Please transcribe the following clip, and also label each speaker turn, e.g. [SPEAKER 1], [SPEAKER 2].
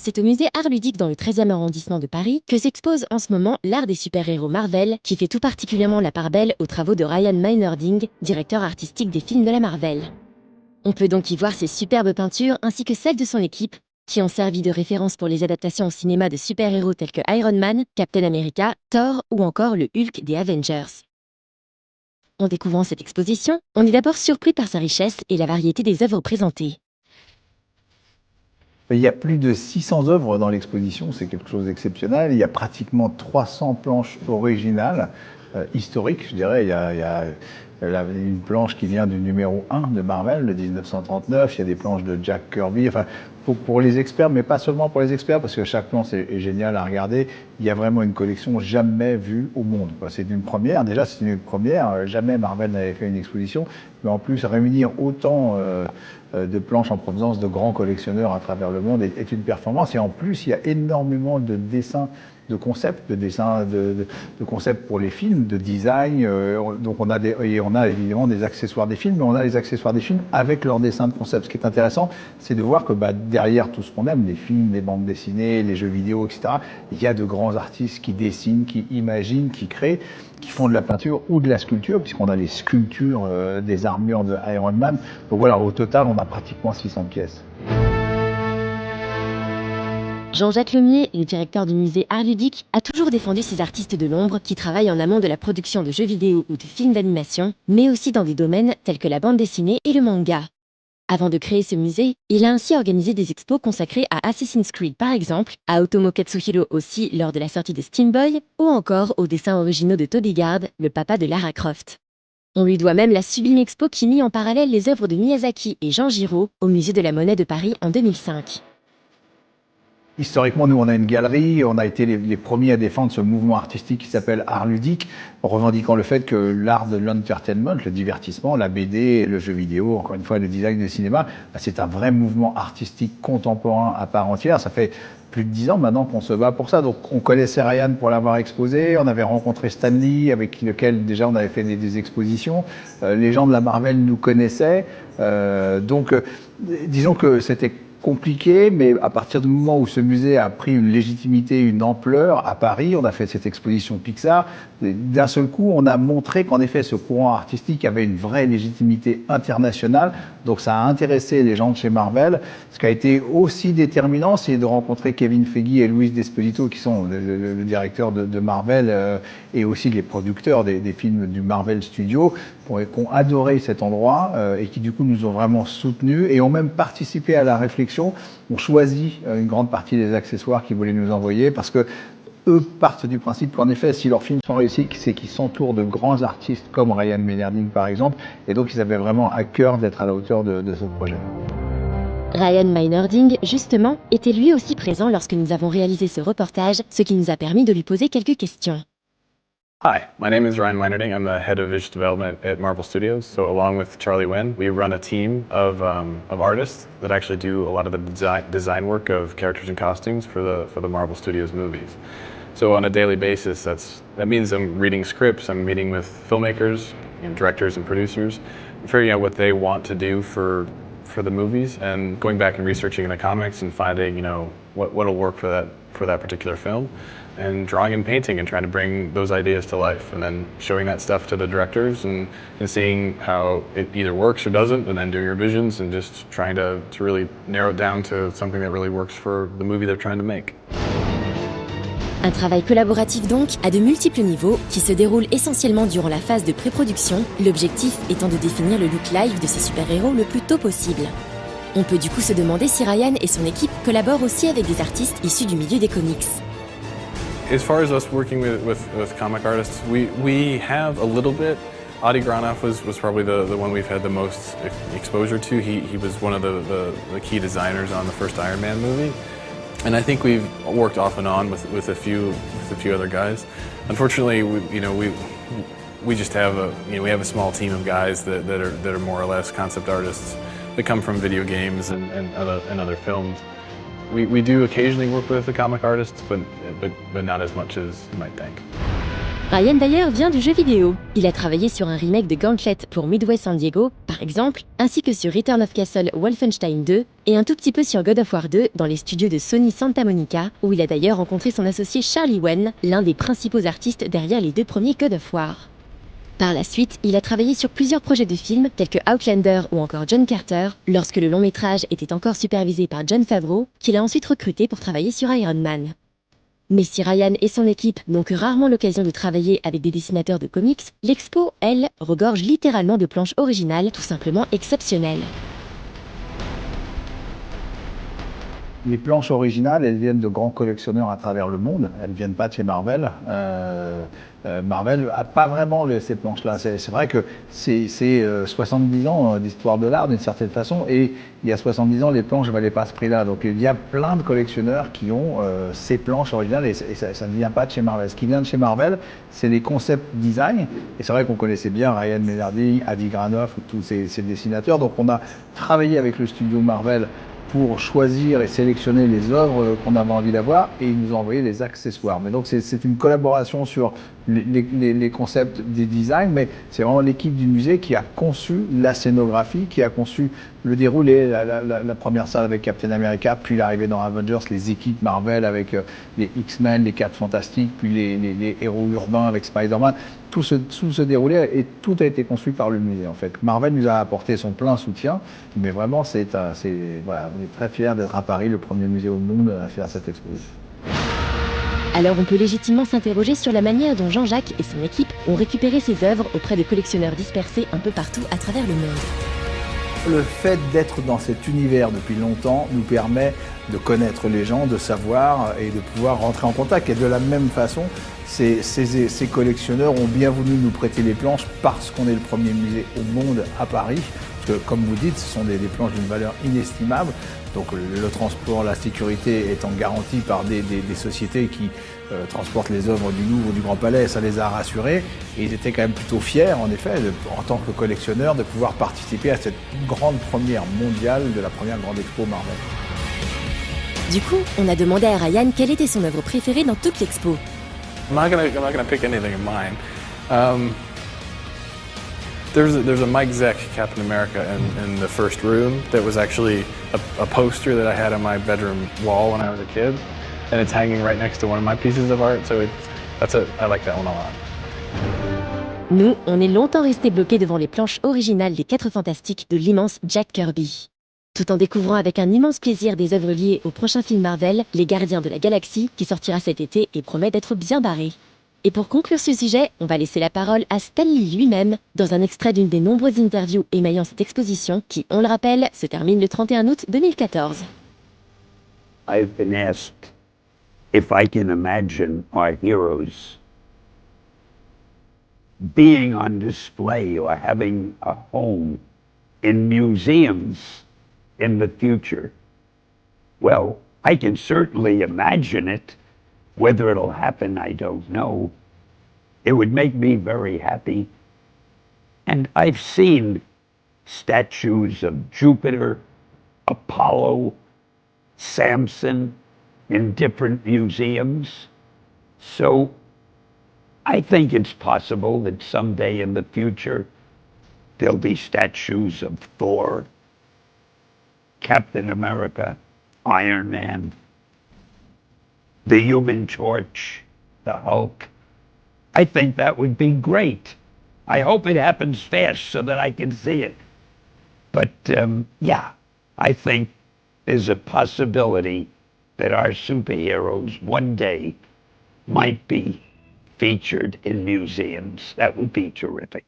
[SPEAKER 1] C'est au musée Art Ludique dans le 13e arrondissement de Paris que s'expose en ce moment l'art des super-héros Marvel, qui fait tout particulièrement la part belle aux travaux de Ryan Meinerding, directeur artistique des films de la Marvel. On peut donc y voir ses superbes peintures ainsi que celles de son équipe, qui ont servi de référence pour les adaptations au cinéma de super-héros tels que Iron Man, Captain America, Thor ou encore le Hulk des Avengers. En découvrant cette exposition, on est d'abord surpris par sa richesse et la variété des œuvres présentées.
[SPEAKER 2] Il y a plus de 600 œuvres dans l'exposition, c'est quelque chose d'exceptionnel. Il y a pratiquement 300 planches originales, historiques, je dirais. Il y a une planche qui vient du numéro 1 de Marvel, de 1939. Il y a des planches de Jack Kirby. Enfin, pour les experts, mais pas seulement pour les experts, parce que chaque planche est géniale à regarder. Il y a vraiment une collection jamais vue au monde. C'est une première. Déjà, c'est une première. Jamais Marvel n'avait fait une exposition. Mais en plus, réunir autant de planches en provenance de grands collectionneurs à travers le monde est une performance. Et en plus, il y a énormément de dessins de concepts, de concepts pour les films, de design. Donc on a évidemment des accessoires des films, mais on a les accessoires des films avec leurs dessins de concepts. Ce qui est intéressant, c'est de voir que derrière tout ce qu'on aime, les films, les bandes dessinées, les jeux vidéo, etc., il y a de grands artistes qui dessinent, qui imaginent, qui créent, qui font de la peinture ou de la sculpture, puisqu'on a les sculptures des armures de Iron Man. Donc voilà, au total, on a pratiquement 600 pièces.
[SPEAKER 1] Jean-Jacques Lemier, le directeur du musée Art Ludique, a toujours défendu ces artistes de l'ombre qui travaillent en amont de la production de jeux vidéo ou de films d'animation, mais aussi dans des domaines tels que la bande dessinée et le manga. Avant de créer ce musée, il a ainsi organisé des expos consacrés à Assassin's Creed par exemple, à Otomo Katsuhiro aussi lors de la sortie de Steam Boy, ou encore aux dessins originaux de Toby Gard, le papa de Lara Croft. On lui doit même la sublime expo qui mit en parallèle les œuvres de Miyazaki et Jean Giraud au musée de la Monnaie de Paris en 2005.
[SPEAKER 2] Historiquement, nous, on a une galerie, on a été les premiers à défendre ce mouvement artistique qui s'appelle Art Ludique, revendiquant le fait que l'art de l'entertainment, le divertissement, la BD, le jeu vidéo, encore une fois, le design, le cinéma, c'est un vrai mouvement artistique contemporain à part entière. Ça fait plus de 10 ans maintenant qu'on se bat pour ça. Donc, on connaissait Ryan pour l'avoir exposé, on avait rencontré Stan Lee, avec lequel déjà on avait fait des expositions. Les gens de la Marvel nous connaissaient. Disons que c'était compliqué, mais à partir du moment où ce musée a pris une légitimité, une ampleur, à Paris, on a fait cette exposition Pixar, d'un seul coup, on a montré qu'en effet, ce courant artistique avait une vraie légitimité internationale, donc ça a intéressé les gens de chez Marvel. Ce qui a été aussi déterminant, c'est de rencontrer Kevin Feige et Luis Despedito, qui sont le directeur de Marvel et aussi les producteurs des films du Marvel Studio, qui ont adoré cet endroit et qui du coup nous ont vraiment soutenus et ont même participé à la réflexion, ont choisi une grande partie des accessoires qu'ils voulaient nous envoyer parce que eux partent du principe qu'en effet, si leurs films sont réussis, c'est qu'ils s'entourent de grands artistes comme Ryan Meinerding par exemple, et donc ils avaient vraiment à cœur d'être à la hauteur de ce projet.
[SPEAKER 1] Ryan Meinerding, justement, était lui aussi présent lorsque nous avons réalisé ce reportage, ce qui nous a permis de lui poser quelques questions.
[SPEAKER 3] Hi, my name is Ryan Meinerding. I'm the head of visual development at Marvel Studios. So along with Charlie Wen, we run a team of artists that actually do a lot of the design work of characters and costumes for the Marvel Studios movies. So on a daily basis, that means I'm reading scripts, I'm meeting with filmmakers, directors and producers, figuring out what they want to do for the movies, and going back and researching the comics and finding, what'll work for that particular film, and drawing and painting and trying to bring those ideas to life, and then showing that stuff to the directors and seeing how it either works or doesn't, and then doing revisions and just trying to really narrow it down to something that really works for the movie they're trying to make.
[SPEAKER 1] Un travail collaboratif donc, à de multiples niveaux, qui se déroule essentiellement durant la phase de pré-production, l'objectif étant de définir le look live de ces super-héros le plus tôt possible. On peut du coup se demander si Ryan et son équipe collaborent aussi avec des artistes issus du milieu des comics.
[SPEAKER 3] As far as us working with comic artists, we have a little bit. Adi Granoff was probably the one we've had the most exposure to. He was one of the key designers on the first Iron Man movie. And I think we've worked off and on with a few other guys. Unfortunately, we just have we have a small team of guys that are more or less concept artists that come from video games and other films. We do occasionally work with the comic artists, but not as much as you might think.
[SPEAKER 1] Ryan d'ailleurs vient du jeu vidéo. Il a travaillé sur un remake de Gauntlet pour Midway San Diego, par exemple, ainsi que sur Return of Castle Wolfenstein 2, et un tout petit peu sur God of War 2 dans les studios de Sony Santa Monica, où il a d'ailleurs rencontré son associé Charlie Wen, l'un des principaux artistes derrière les 2 premiers God of War. Par la suite, il a travaillé sur plusieurs projets de films tels que Outlander ou encore John Carter, lorsque le long métrage était encore supervisé par Jon Favreau, qu'il a ensuite recruté pour travailler sur Iron Man. Mais si Ryan et son équipe n'ont que rarement l'occasion de travailler avec des dessinateurs de comics, l'expo, elle, regorge littéralement de planches originales tout simplement exceptionnelles.
[SPEAKER 2] Les planches originales, elles viennent de grands collectionneurs à travers le monde. Elles ne viennent pas de chez Marvel. Marvel n'a pas vraiment ces planches-là. C'est vrai que c'est 70 ans d'histoire de l'art d'une certaine façon. Et il y a 70 ans, les planches ne valaient pas ce prix-là. Donc il y a plein de collectionneurs qui ont ces planches originales et ça ne vient pas de chez Marvel. Ce qui vient de chez Marvel, c'est les concept design. Et c'est vrai qu'on connaissait bien Ryan Melarding, Adi Granoff, tous ces dessinateurs. Donc on a travaillé avec le studio Marvel pour choisir et sélectionner les œuvres qu'on avait envie d'avoir et ils nous ont envoyé les accessoires. Mais donc c'est une collaboration sur les concepts des designs, mais c'est vraiment l'équipe du musée qui a conçu la scénographie, qui a conçu le déroulé, la première salle avec Captain America, puis l'arrivée dans Avengers, les équipes Marvel avec les X-Men, les 4 Fantastiques, puis les héros urbains avec Spider-Man. Tout se déroulait et tout a été conçu par le musée en fait. Marvel nous a apporté son plein soutien, mais vraiment voilà, on est très fiers d'être à Paris, le premier musée au monde à faire cette exposition.
[SPEAKER 1] Alors on peut légitimement s'interroger sur la manière dont Jean-Jacques et son équipe ont récupéré ces œuvres auprès de collectionneurs dispersés un peu partout à travers le monde.
[SPEAKER 2] Le fait d'être dans cet univers depuis longtemps nous permet de connaître les gens, de savoir et de pouvoir rentrer en contact. Et de la même façon, ces collectionneurs ont bien voulu nous prêter les planches parce qu'on est le premier musée au monde à Paris. Parce que, comme vous dites, ce sont des planches d'une valeur inestimable. Donc le transport, la sécurité étant garantie par des sociétés qui transportent les œuvres du Louvre ou du Grand Palais, ça les a rassurés. Et ils étaient quand même plutôt fiers, en effet, en tant que collectionneurs, de pouvoir participer à cette grande première mondiale de la première grande expo Marvel.
[SPEAKER 1] Du coup, on a demandé à Ryan quelle était son œuvre préférée dans toute l'expo.
[SPEAKER 3] I'm not gonna pick anything of mine. There's a Mike Zeck Captain America in the first room that was actually a poster that I had on my bedroom wall when I was a kid, and it's hanging right next to one of my pieces of art. So I like that one a lot.
[SPEAKER 1] Nous, on est longtemps restés bloqués devant les planches originales des 4 Fantastiques de l'immense Jack Kirby. Tout en découvrant avec un immense plaisir des œuvres liées au prochain film Marvel, Les Gardiens de la Galaxie, qui sortira cet été et promet d'être bien barré. Et pour conclure ce sujet, on va laisser la parole à Stan Lee lui-même, dans un extrait d'une des nombreuses interviews émaillant cette exposition, qui, on le rappelle, se termine le 31 août 2014.
[SPEAKER 4] I've been asked if I can imagine our heroes being on display or having a home in museums in the future. Well, I can certainly imagine it. Whether it'll happen, I don't know. It would make me very happy. And I've seen statues of Jupiter, Apollo, Samson in different museums. So I think it's possible that someday in the future there'll be statues of Thor, Captain America, Iron Man, the Human Torch, the Hulk. I think that would be great. I hope it happens fast so that I can see it. But yeah, I think there's a possibility that our superheroes one day might be featured in museums. That would be terrific.